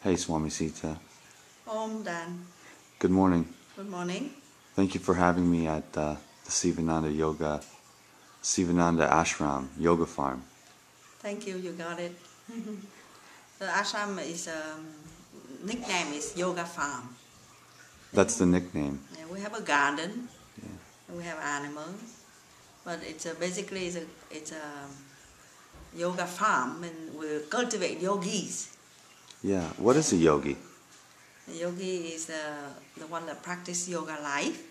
Hey, Swami Sita. Om Dan. Good morning. Good morning. Thank you for having me at the Sivananda Ashram, Yoga Farm. Thank you, you got it. The ashram is nickname is Yoga Farm. That's the nickname. Yeah, we have a garden. Yeah. And we have animals, but it's basically it's a yoga farm, and we cultivate yogis. Yeah. What is a yogi? The yogi is the one that practice yoga life,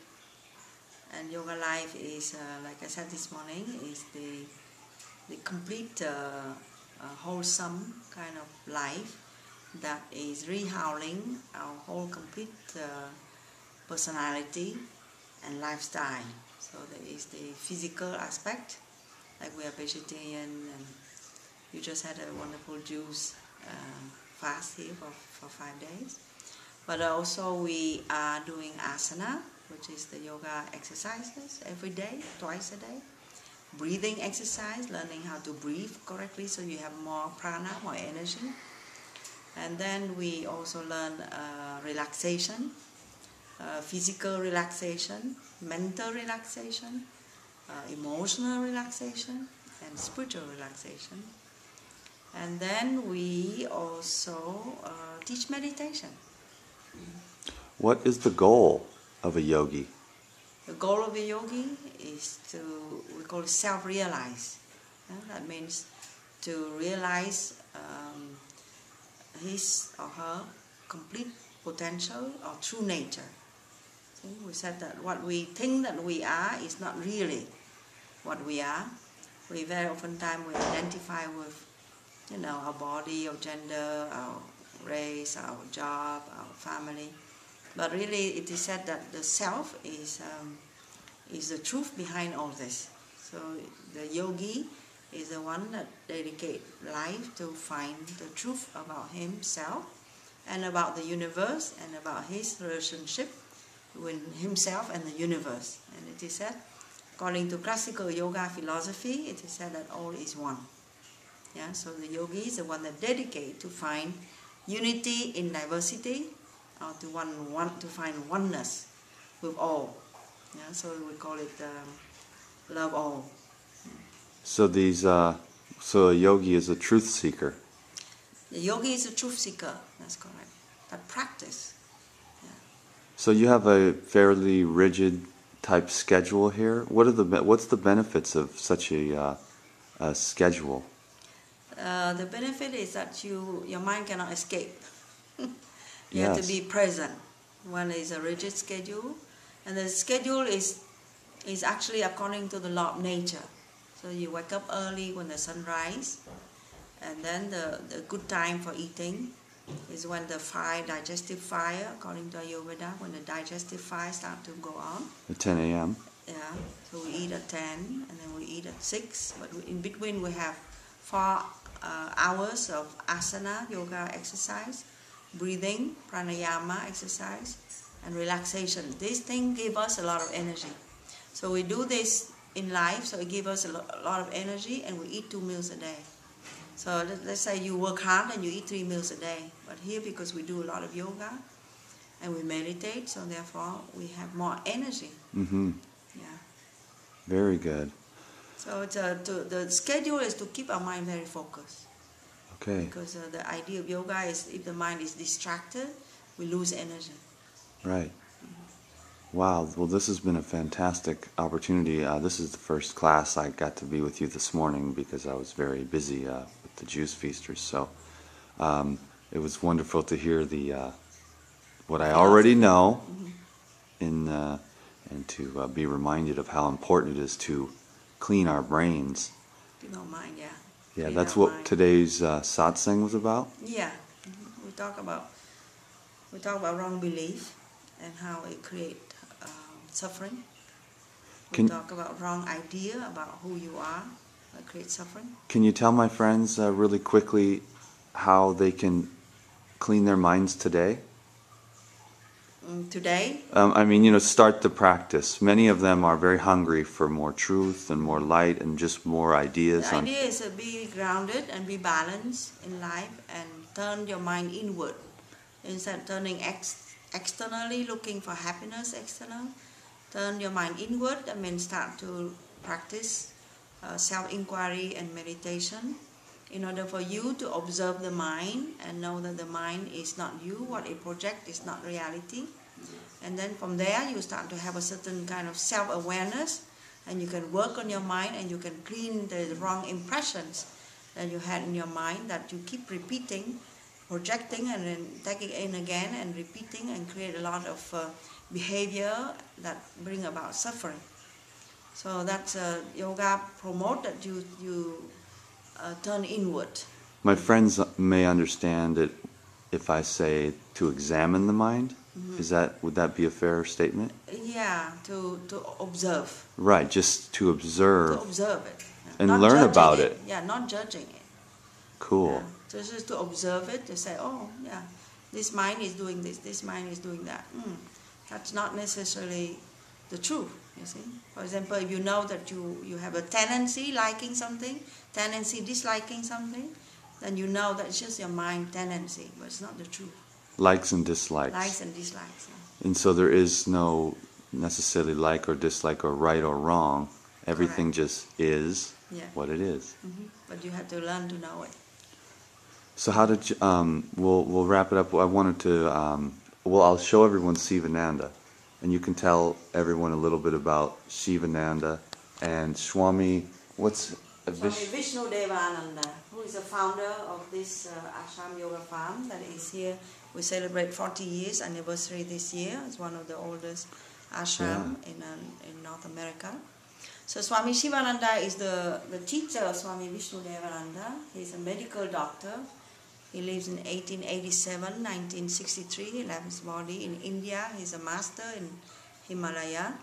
and yoga life is like I said this morning, is the complete wholesome kind of life that is rehauling our whole complete personality and lifestyle. So there is the physical aspect, like we are vegetarian and you just had a wonderful juice fast here for 5 days. But also we are doing asana, which is the yoga exercises every day, twice a day. Breathing exercise, learning how to breathe correctly so you have more prana, more energy. And then we also learn relaxation, physical relaxation, mental relaxation, emotional relaxation, and spiritual relaxation. And then we also teach meditation. What is the goal of a yogi? The goal of a yogi is to, we call it self-realize. That means to realize his or her complete potential or true nature. See, we said that what we think that we are is not really what we are. We very often time we identify with, our body, our gender, our race, our job, our family. But really, it is said that the self is the truth behind all this. So the yogi is the one that dedicates life to find the truth about himself and about the universe and about his relationship with himself and the universe. And it is said, according to classical yoga philosophy, it is said that all is one. Yeah, so the yogi is the one that dedicates to find unity in diversity, or to find oneness with all. Yeah, so we call it love all. So so a yogi is a truth seeker. The yogi is a truth seeker. That's correct. That practice. Yeah. So you have a fairly rigid type schedule here. What's the benefits of such a schedule? The benefit is that your mind cannot escape. You Yes. have to be present. One is a rigid schedule, and the schedule is actually according to the law of nature. So you wake up early when the sun rises, and then the good time for eating is when the digestive fire, according to Ayurveda, when the digestive fire starts to go on. At 10 a.m. Yeah, so we eat at 10, and then we eat at 6, but in between we have 4 hours of asana, yoga exercise, breathing, pranayama exercise, and relaxation. These things give us a lot of energy. So we do this in life, so it gives us a lot of energy, and we eat 2 meals a day. So let's say you work hard and you eat 3 meals a day. But here, because we do a lot of yoga and we meditate, so therefore we have more energy. Mm-hmm. Yeah. Very good. So the schedule is to keep our mind very focused. Okay. Because the idea of yoga is if the mind is distracted, we lose energy. Right. Wow. Well, this has been a fantastic opportunity. This is the first class I got to be with you this morning because I was very busy with the Juice Feasters. So it was wonderful to hear what I already know, and to be reminded of how important it is to clean our brains. Clean our mind, yeah. Yeah, Clean that's our what mind. today's satsang was about. Yeah. We talk about wrong belief and how it creates suffering. We talk about wrong idea about who you are that creates suffering. Can you tell my friends really quickly how they can clean their minds today? Today? Start the practice. Many of them are very hungry for more truth and more light and just more ideas. The idea is to be grounded and be balanced in life and turn your mind inward. Instead of turning externally, looking for happiness external, turn your mind inward. That means start to practice self-inquiry and meditation in order for you to observe the mind and know that the mind is not you, what it projects is not reality. And then from there you start to have a certain kind of self-awareness, and you can work on your mind and you can clean the wrong impressions that you had in your mind that you keep repeating, projecting, and then taking in again and repeating, and create a lot of behavior that bring about suffering. So that's yoga promote that you turn inward. My friends may understand it if I say to examine the mind. Would that be a fair statement? Yeah, to observe. Right, just to observe. To observe it. Yeah. And Not learn about it. Yeah, not judging it. Cool. Yeah. So just to observe it, to say, oh, yeah, this mind is doing this mind is doing that. That's not necessarily the truth, you see. For example, if you know that you have a tendency liking something, tendency disliking something, then you know that it's just your mind tendency, but it's not the truth. Likes and dislikes. Likes and dislikes. Yeah. And so there is no necessarily like or dislike or right or wrong. Everything Correct. just is what it is. But you have to learn to know it. So how did you, we'll wrap it up. I wanted to, I'll show everyone Sivananda, and you can tell everyone a little bit about Sivananda and Swami, Swami Vishnu Devananda, who is the founder of this ashram yoga farm that is here. We celebrate 40 years anniversary this year. It's one of the oldest ashram in North America. So Swami Sivananda is the teacher of Swami Vishnu Devananda. He's a medical doctor. He lives in 1887, 1963. He left his body in India. He's a master in Himalaya.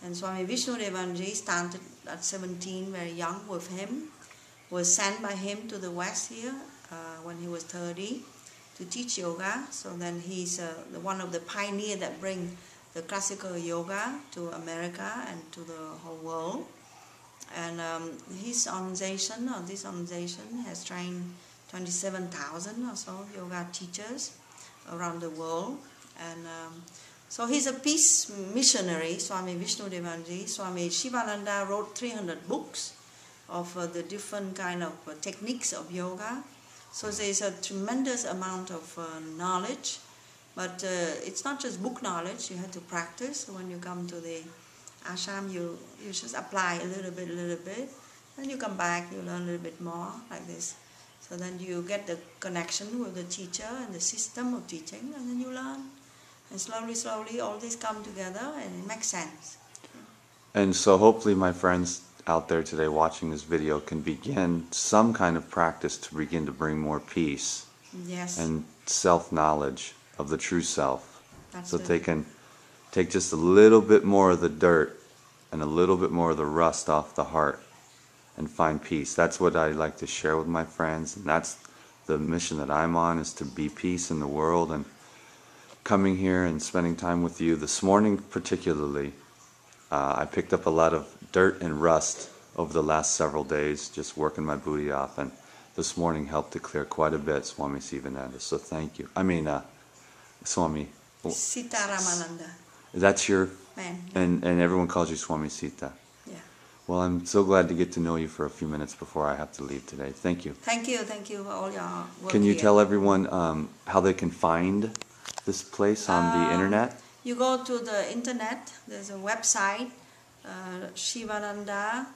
And Swami Vishnu Devananda started at 17, very young with him. Was sent by him to the West here when he was 30 to teach yoga. So then he's one of the pioneers that bring the classical yoga to America and to the whole world. And his organization, or this organization, has trained 27,000 or so yoga teachers around the world. And so he's a peace missionary, Swami Vishnu Devananda. Swami Sivananda wrote 300 books of the different kind of techniques of yoga. So there's a tremendous amount of knowledge, but it's not just book knowledge. You have to practice. So when you come to the ashram, you just apply a little bit, then you come back, you learn a little bit more, like this. So then you get the connection with the teacher and the system of teaching, and then you learn. And slowly, all this come together, and it makes sense. And so hopefully my friends out there today watching this video can begin some kind of practice to begin to bring more peace and self-knowledge of the true self. So they can take just a little bit more of the dirt and a little bit more of the rust off the heart and find peace. That's what I like to share with my friends, and that's the mission that I'm on, is to be peace in the world. And coming here and spending time with you this morning particularly, I picked up a lot of dirt and rust over the last several days, just working my booty off, and this morning helped to clear quite a bit, Swami Sivananda. So thank you. I mean, Swami. SITA Ramananda. That's your man. And everyone calls you Swami Sita. Yeah. Well, I'm so glad to get to know you for a few minutes before I have to leave today. Thank you. Thank you for all your work. Can you here. tell everyone how they can find this place on the internet? You go to the internet. There's a website, shivananda.org,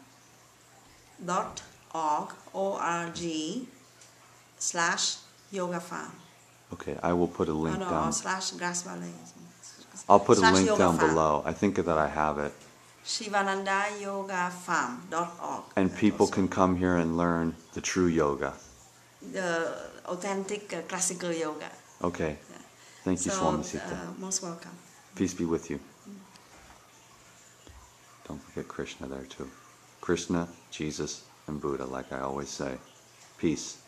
/yoga farm. Okay, I will put a link down. /grass valley. I'll put a link down farm. below. I think that I have it. shivanandayogafarm.org. And people can come here and learn the true yoga. The authentic classical yoga. Okay. Yeah. Thank you, Swami Sita. Most welcome. Peace be with you. Don't forget Krishna there too. Krishna, Jesus, and Buddha, like I always say. Peace.